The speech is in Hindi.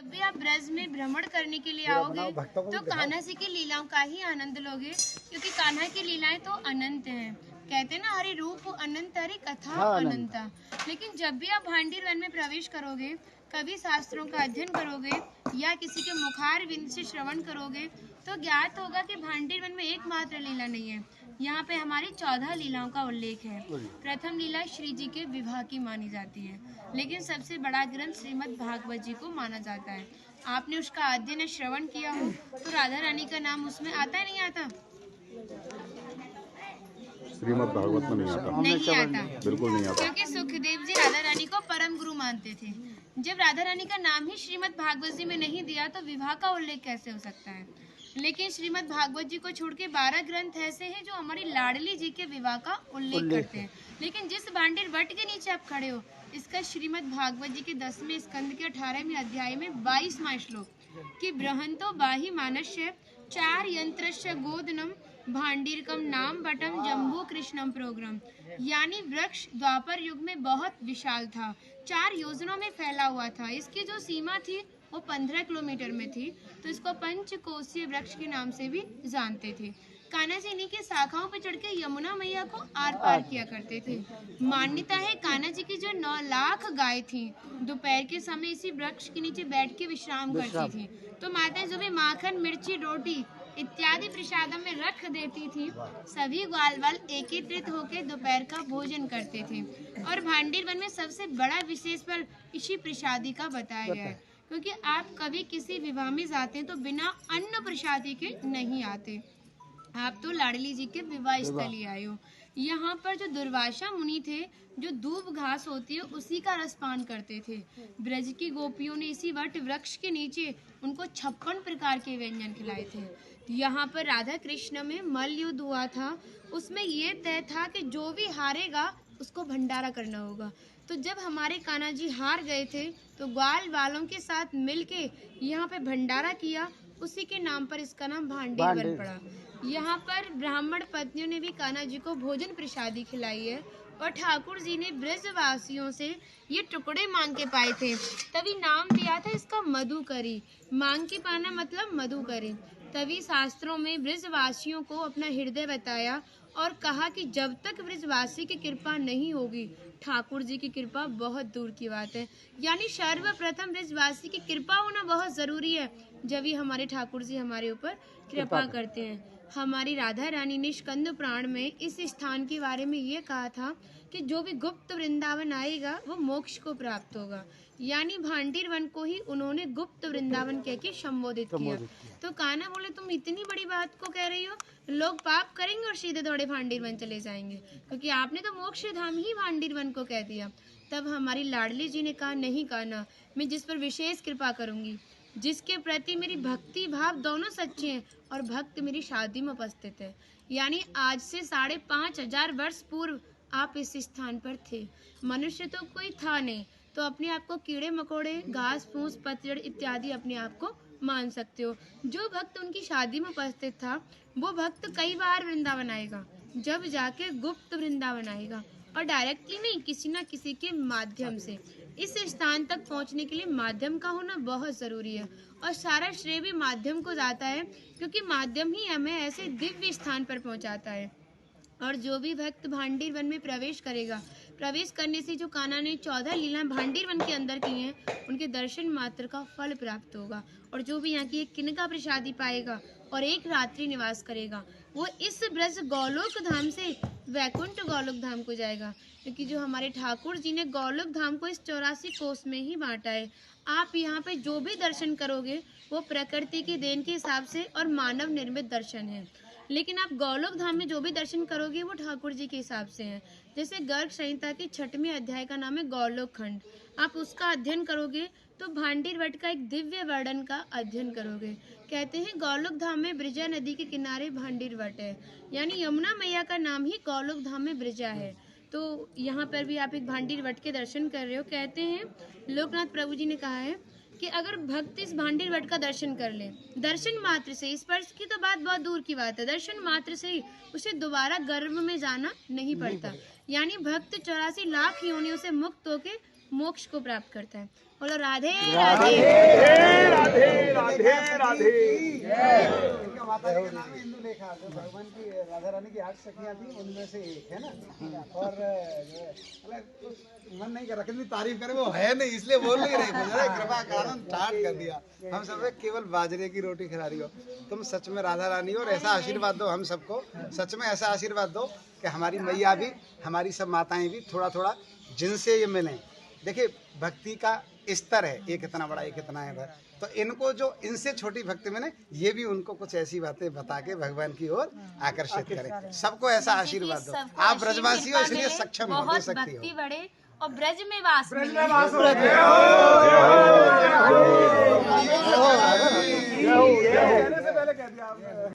जब भी आप ब्रज में भ्रमण करने के लिए आओगे तो कान्हा जी की लीलाओं का ही आनंद लोगे, क्योंकि कान्हा की लीलाएं तो अनंत हैं। कहते हैं ना, हरि रूप अनंत हरि कथा अनंता। लेकिन जब भी आप भांडीर वन में प्रवेश करोगे, कभी शास्त्रों का अध्ययन करोगे या किसी के मुखार विंद से श्रवण करोगे तो ज्ञात होगा कि भांडीर वन में एकमात्र लीला नहीं है, यहाँ पे हमारी 14 लीलाओं का उल्लेख है। प्रथम लीला श्री जी के विवाह की मानी जाती है, लेकिन सबसे बड़ा ग्रंथ श्रीमद् भागवत जी को माना जाता है। आपने उसका अध्ययन श्रवण किया हो तो राधा रानी का नाम उसमें आता है, नहीं आता? श्रीमद् भागवत में नहीं आता। नहीं आता, बिल्कुल नहीं आता, क्योंकि सुखदेव जी राधा रानी को परम गुरु मानते थे। जब राधा रानी का नाम ही श्रीमद् भागवत जी में नहीं दिया तो विवाह का उल्लेख कैसे हो सकता है? लेकिन श्रीमद् भागवत जी को छोड़ के 12 ग्रंथ ऐसे हैं जो हमारी लाडली जी के विवाह का उल्लेख करते हैं। लेकिन जिस भांडीर वट के नीचे आप खड़े हो, इसका श्रीमद् भागवत जी के 10वें स्कंद के 18वें अध्याय में 22वां श्लोक कि बृहंतो बाहि मानस्य 4 यंत्रस्य गोदनम भांडीरकम नाम बटम जम्बू कृष्णम प्रोग्राम, यानी वृक्ष द्वापर युग में बहुत विशाल था, 4 योजनों में फैला हुआ था। इसकी जो सीमा थी वो 15 किलोमीटर में थी, तो इसको पंचकोशीय वृक्ष के नाम से भी जानते थे। कान्हा जी इन्हीं की शाखाओं पर चढ़ के यमुना मैया को आर पार किया करते थे। मान्यता है कान्हा जी की जो 9 लाख गाय थी, दोपहर के समय इसी वृक्ष के नीचे बैठ के विश्राम करती थी। तो माता जो भी माखन मिर्ची रोटी इत्यादि प्रसादम में रख देती थी, सभी ग्वाल वाल एकत्रित होकर दोपहर का भोजन करते थे। और भांडीर वन में सबसे बड़ा विशेष फल इसी प्रसादी का बताया गया है, क्योंकि आप कभी किसी विवाह में जाते हैं तो बिना अन्न प्रसादी के नहीं आते। आप तो लाडली जी के विवाह स्थल ही आए हो। यहाँ पर जो दुर्वासा मुनि थे, जो दूब घास होती है उसी का रसपान करते थे। ब्रज की गोपियों ने इसी वट वृक्ष के नीचे उनको 56 प्रकार के व्यंजन खिलाए थे। यहाँ पर राधा कृष्ण में मल्ल युद्ध हुआ था, उसमें ये तय था कि जो भी हारेगा उसको भंडारा करना होगा। तो जब हमारे कान्हा जी हार गए थे तो ग्वाल वालों के साथ मिलके यहाँ पे भंडारा किया, उसी के नाम पर इसका नाम भांडीर वन पड़ा। यहाँ पर ब्राह्मण पत्नियों ने भी कान्हा जी को भोजन प्रसादी खिलाई है, और ठाकुर जी ने ब्रजवासियों से ये टुकड़े मांग के पाए थे, तभी नाम दिया था इसका मधुकरी। मांग के पाना मतलब मधुकरी। तभी शास्त्रों में ब्रजवासियों को अपना हृदय बताया और कहा कि जब तक ब्रजवासी की कृपा नहीं होगी, ठाकुर जी की कृपा बहुत दूर की बात है। यानी सर्वप्रथम ब्रजवासी की कृपा होना बहुत जरूरी है, जब ही हमारे ठाकुर जी हमारे ऊपर कृपा करते हैं। हमारी राधा रानी ने स्कंद पुराण में इस स्थान के बारे में ये कहा था कि जो भी गुप्त वृंदावन आएगा वो मोक्ष को प्राप्त होगा। यानी भांडीर वन को ही उन्होंने गुप्त वृंदावन कह के संबोधित किया। तो कान्हा बोले, तुम इतनी बड़ी बात को कह रही हो, लोग पाप करेंगे और सीधे दौड़े भांडीर वन चले जाएंगे, क्योंकि आपने तो मोक्ष धाम ही भांडीर वन को कह दिया। तब हमारी लाडली जी ने कहा, नहीं कान्हा, मैं जिस पर विशेष कृपा करूंगी, जिसके प्रति मेरी भक्ति भाव दोनों सच्चे हैं और भक्त मेरी शादी में उपस्थित है। यानी आज से 5,500 वर्ष पूर्व आप इस स्थान पर थे। मनुष्य तो कोई था नहीं, तो अपने आप को कीड़े मकोड़े, घास फूस, पतझड़ इत्यादि अपने आप को मान सकते हो। जो भक्त उनकी शादी में उपस्थित था, वो भक्त कई बार वृंदावन आएगा, जब जाके गुप्त वृंदावन आएगा, और डायरेक्टली नहीं, किसी ना किसी के माध्यम से। इस स्थान तक पहुंचने के लिए माध्यम का होना बहुत जरूरी है, और सारा श्रेय भी माध्यम को जाता है, क्योंकि माध्यम ही हमें ऐसे दिव्य स्थान पर पहुंचाता है। और जो भी भक्त भांडीर वन में प्रवेश करेगा, प्रवेश करने से जो कान्हा ने 14 लीला भांडीर वन के अंदर की हैं, उनके दर्शन मात्र का फल प्राप्त होगा। और जो भी यहाँ की एक किनका प्रसादी पाएगा और एक रात्रि निवास करेगा, वो इस ब्रज गौलोक धाम से वैकुंठ गौलोक धाम को जाएगा, क्योंकि जो हमारे ठाकुर जी ने गौलोक धाम को इस 84 कोस में ही बांटा है। आप यहाँ पे जो भी दर्शन करोगे वो प्रकृति की देन के हिसाब से और मानव निर्मित दर्शन है, लेकिन आप गौलोक धाम में जो भी दर्शन करोगे वो ठाकुर जी के हिसाब से हैं। जैसे गर्ग संहिता के 6वें अध्याय का नाम है गौलोक खंड, आप उसका अध्ययन करोगे तो भांडीर वट का एक दिव्य वर्णन का अध्ययन करोगे। कहते हैं गौलोक धाम में ब्रजा नदी के किनारे भांडीर वट है, यानी यमुना मैया का नाम ही गौलोक धाम में ब्रजा है। तो यहाँ पर भी आप एक भांडीर वट के दर्शन कर रहे हो। कहते हैं लोकनाथ प्रभु जी ने कहा है कि अगर भक्त इस भांडीर वट का दर्शन कर ले, दर्शन मात्र से, स्पर्श की तो बात बहुत दूर की बात है, दर्शन मात्र से ही उसे दोबारा गर्भ में जाना नहीं पड़ता। यानी भक्त 84 लाख योनियों से मुक्त होकर मोक्ष को प्राप्त करता है। बोलो राधे राधे। राधे राधे। इनका माता जी का नाम है इंदुलेखा, जो भगवान की राधा रानी की 8 सखियां थी उनमें से एक है ना। और मन नहीं कर रहा कितनी तारीफ करे, वो है नहीं इसलिए बोल नहीं रही, कृपा कारण स्टार्ट कर दिया। हम सब केवल बाजरे की रोटी खिला रही हो, तुम सच में राधा रानी हो। और ऐसा आशीर्वाद दो हम सबको, सच में ऐसा आशीर्वाद दो कि हमारी मैया भी, हमारी सब माताएं भी थोड़ा थोड़ा जिनसे ये मिलें। देखिए भक्ति का स्तर है, एक इतना बड़ा एक इतना है, तो इनको जो इनसे छोटी भक्ति में ने, ये भी उनको कुछ ऐसी बातें बता के भगवान की ओर आकर्षित करें। सबको ऐसा आशीर्वाद दो। आप ब्रजवासी हो इसलिए सक्षम हो, दे सकती हो। बढ़े और ब्रज में वास मिले। कहने से पहले कह दिया आपने।